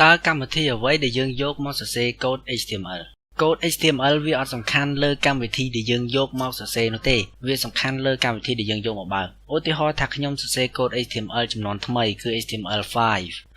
តើកម្មវិធីអ្វីដែលយើងយកមកសរសេរ code HTML code HTML វាអត់សំខាន់លើកម្មវិធីដែលយើងយកមកសរសេរនោះទេវាសំខាន់លើកម្មវិធីដែលយើងយកមកបើកឧទាហរណ៍ថាខ្ញុំសរសេរ code HTML ចំនួនថ្មីគឺ HTML5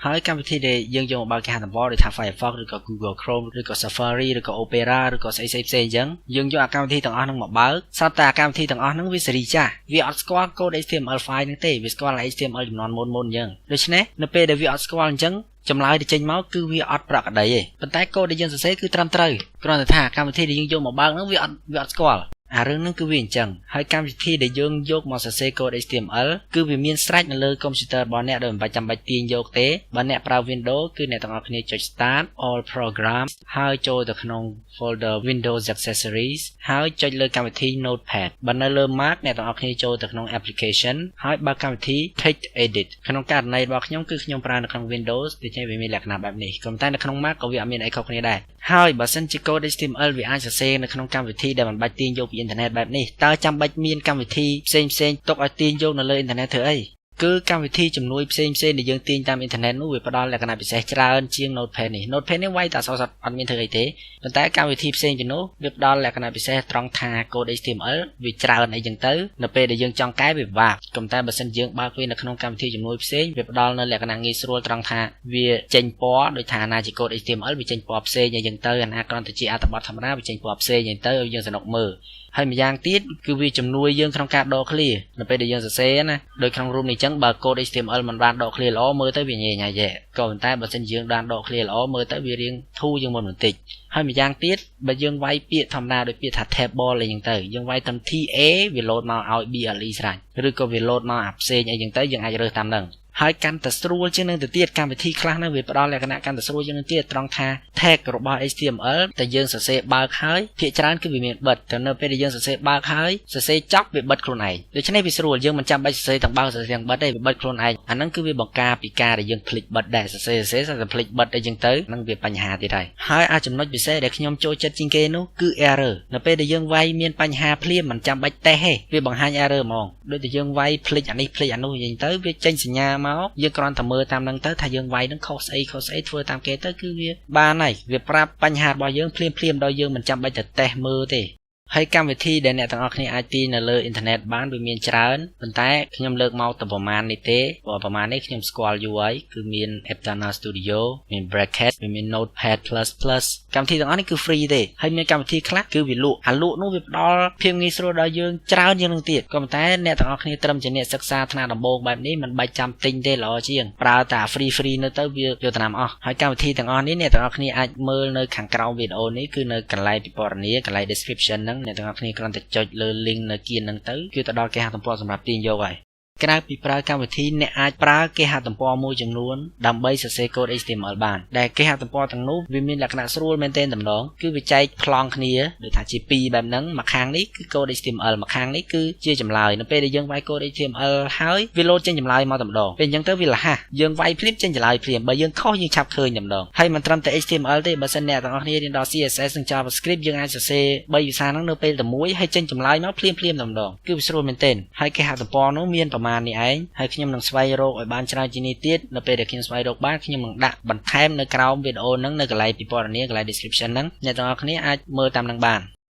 ហើយកម្មវិធីដែលយើងយកមកបើកគេហទំព័រដូចថា Firefox ឬក៏ Google Chrome ឬក៏ Safari ឬក៏ Opera ឬក៏ស្អីផ្សេងអញ្ចឹងយើងយកអាកម្មវិធីទាំងអស់ហ្នឹងមកបើកស្រាប់តែអាកម្មវិធីទាំងអស់ហ្នឹងវាសេរីចាស់វាអត់ស្គាល់ code HTML5 ហ្នឹងទេវាស្គាល់ HTML ចំនួនមុនអញ្ចឹងដូច្នេះនៅពេលដែលវាអត់ស្គាល់អញ្ចឹងចម្លើយដែលចេញមកគឺវាអត់ប្រក្រតីទេប៉ុន្តែកូដដែលយើងសរសេរគឺត្រឹមត្រូវគ្រាន់តែថាកម្មវិធីដែលយើងយកមកបើកហ្នឹងវាអត់ស្គាល់អារឿងហ្នឹងគឺវាអញ្ចឹងហើយកម្មវិធីដែលយើងយកមកសរសេរកូដ HTML គឺវាមានស្រេចនៅលើកុំព្យូទ័ររបស់អ្នកដោយមិនបាច់ចាំបាច់ទាញយកទេបើអ្នកប្រើ Windows គឺអ្នកទាំងអស់គ្នាចុច Start All Programs ហើយចូលទៅក្នុង folder Windows Accessories ហើយចុចលើកម្មវិធី Notepad បើនៅលើ Mac អ្នកទាំងអស់គ្នាចូលទៅក្នុង Application ហើយបើកកម្មវិធី Text Edit ក្នុងករណីរបស់ខ្ញុំគឺខ្ញុំប្រើនៅក្នុង Windows ដូច្នេះវាមានលក្ខណៈបែបនេះប៉ុន្តែនៅក្នុង Mac ក៏វាអត់មានអីខុសគ្នាដែរហើយបើសិនជា code HTML វាអាចសរសេរនៅក្នុងកម្មវិធីដែលមិនបាច់ទាញយកពីអ៊ីនធឺណិតបែបនេះតើចាំបាច់មានកម្មវិធីផ្សេងទុកឲ្យទាញយកនៅលើអ៊ីនធឺណិតធ្វើអីគឺកម្មវិធីជំនួយផ្សេងដែលយើងទាញតាមអ៊ីនធឺណិតនោះវាផ្ដល់លក្ខណៈពិសេសច្រើនជាង Notepad នេះ Notepad នេះវាយតែអត់មានធ្វើអីទេប៉ុន្តែកម្មវិធីផ្សេងពីនោះវាផ្ដល់លក្ខណៈពិសេសត្រង់ថា code HTML វាច្រើនអីចឹងទៅនៅពេលដែលយើងចង់កែវាពិបាកប៉ុន្តែបើសិនយើងបើកវានៅក្នុងកម្មវិធីជំនួយផ្សេងវាផ្ដល់នៅលក្ខណៈងាយស្រួលត្រង់ថាវាចេញពណ៌ដូចថាណាជា code HTML វាចេញពណ៌ផ្សេងអីចឹងទៅអាណាគ្រាន់តែជាអត្ថបទធម្មតាវាចេញពណ៌ផ្សេងអីទៅឲ្យយើងសនុកមើលហើយម្យ៉ាងទៀតគឺវាជំនួយយើងក្នុងការដកឃ្លានៅពេលដែលយើងសរសេរណាដោយក្នុងរូបនេះចឹងបើ code HTML មិនបានដកឃ្លាល្អមើលទៅវាញ៉ៃយ៉ែក៏ប៉ុន្តែបើសិនយើងបានដកឃ្លាល្អមើលទៅវារៀងធូរជាងមុនបន្តិចហើយម្យ៉ាងទៀតបើយើងវាយពាក្យធម្មតាដូចពាក្យថា table អីចឹងទៅយើងវាយតាម TA វាលោតមកឲ្យ BLE ស្រេចឬក៏វាលោតមកអាផ្សេងអីចឹងទៅយើងអាចរើសតាមហ្នឹងហើយកាន់តែស្រួលជាងនឹងទៅទៀតកម្មវិធីខ្លះហ្នឹងវាផ្ដល់លក្ខណៈកាន់តែស្រួលជាងនឹងទៀតត្រង់ថា tag របស់ HTML តែយើងសរសេរបើកហើយភាគច្រើនគឺវាមានបិទតែនៅពេលដែលយើងសរសេរបើកហើយសរសេរចប់វាបិទខ្លួនឯងដូច្នេះវាស្រួលយើងមិនចាំបាច់សរសេរទាំងបើកសរសេរទាំងបិទទេវាបិទខ្លួនឯងអាហ្នឹងគឺវាបង្ការពីការដែលយើងភ្លេចបិទដែរសរសេរតែភ្លេចបិទអីចឹងទៅហ្នឹងវាបញ្ហាទៀតហើយអាចចំណុចពិសេសដែលខ្ញុំចូលចិត្តជាងគេនោះគឺ error នៅពេលដែលយើងវាយមានបញ្ហាភ្លាមមិនចាំបាច់តេស្តទេវាបង្ហាញ error ហ្មងដូចតែយើងវាយភ្លេចអានេះភ្លេចអានោះចឹងទៅវាចេញសញ្ញាមកយើងគ្រាន់តែមើលតាមហ្នឹងទៅថាយើងវាយនឹងខុសស្អីធ្វើតាមគេទៅគឺវាបានហើយវាប្រាប់បញ្ហារបស់យើងភ្លាមដោយយើងមិនចាំបាច់ទៅតេស្តមើលទេហើយកម្មវិធីដែលអ្នកទាំងអស់គ្នាអាចទាញនៅលើអ៊ីនធឺណិតបានវាមានច្រើនប៉ុន្តែខ្ញុំលើកមកតែប្រមាណនេះទេព្រោះប្រមាណនេះខ្ញុំស្គាល់យូរហើយគឺមាន Aptana Studio មាន Bracket មាន Notepad++ កម្មវិធីទាំងអស់នេះគឺ free ទេហើយមានកម្មវិធីខ្លះគឺវាលក់នោះវាផ្ដល់ភាពងាយស្រួលដល់យើងច្រើនជាងនឹងទៀតក៏ប៉ុន្តែអ្នកទាំងអស់គ្នាត្រឹមជាអ្នកសិក្សាថ្នាក់ដំបូងបែបនេះមិនបាច់ចាំទិញទេល្អជាងប្រើតែ free នៅទៅវាយកតាមអស់ហើយកម្មវិធីទាំងអស់នេះអ្នកទាំងអស់គ្នាអាចមើលនៅខាងក្រោមវីដេអូនេះគឺនៅកន្លែងពិពណ៌នាកន្លែង description ហ្នឹងអ្នកទាំងអស់គ្នាគ្រាន់តែចុចលើ link នៅគៀនហ្នឹងទៅគឺទៅដល់គេហទំព័រសម្រាប់ទាញយកហើយក្រៅពីប្រើកម្មវិធីអ្នកអាចប្រើគេហទំព័រមួយចំនួនដើម្បីសរសេរ code HTML បានដែលគេហទំព័រទាំងនោះវាមានលក្ខណៈស្រួលមែនទែនតែម្ដងគឺវាចែកប្លង់គ្នាដូចថាជា2បែបហ្នឹងមួយខាងនេះគឺ code HTML មួយខាងនេះគឺជាចម្លើយនៅពេលដែលយើងវាយ code HTML ហើយវាលោតចេញចម្លើយមកតែម្ដងពេលអញ្ចឹងទៅវារហ័សយើងវាយភ្លាមចេញចម្លើយភ្លាមបើយើងខុសយើងឆាប់ឃើញតែម្ដងហើយមិនត្រឹមតែ HTML ទេបើសិនអ្នកទាំងអស់គ្នារៀនដល់ CSS និង JavaScript យើងអាចសរសេរ3ភាសាហ្នឹងនៅពេលតែមួយហើយចេញចម្លើយមកភ្លាមតែម្ដងគឺវាស្រួលមែនទែនហើយគេហទំព័រនោះមានប្រមាណនេះឯងហើយខ្ញុំនឹងស្វែងរកឲ្យបានច្រើនជាងនេះទៀតនៅពេលដែលខ្ញុំស្វែងរកបានខ្ញុំនឹងដាក់បន្ថែមនៅក្រោមវីដេអូហ្នឹងនៅកន្លែងពិពណ៌នាកន្លែង description ហ្នឹងអ្នកទាំងអស់គ្នាអាចមើលតាមនឹងបាន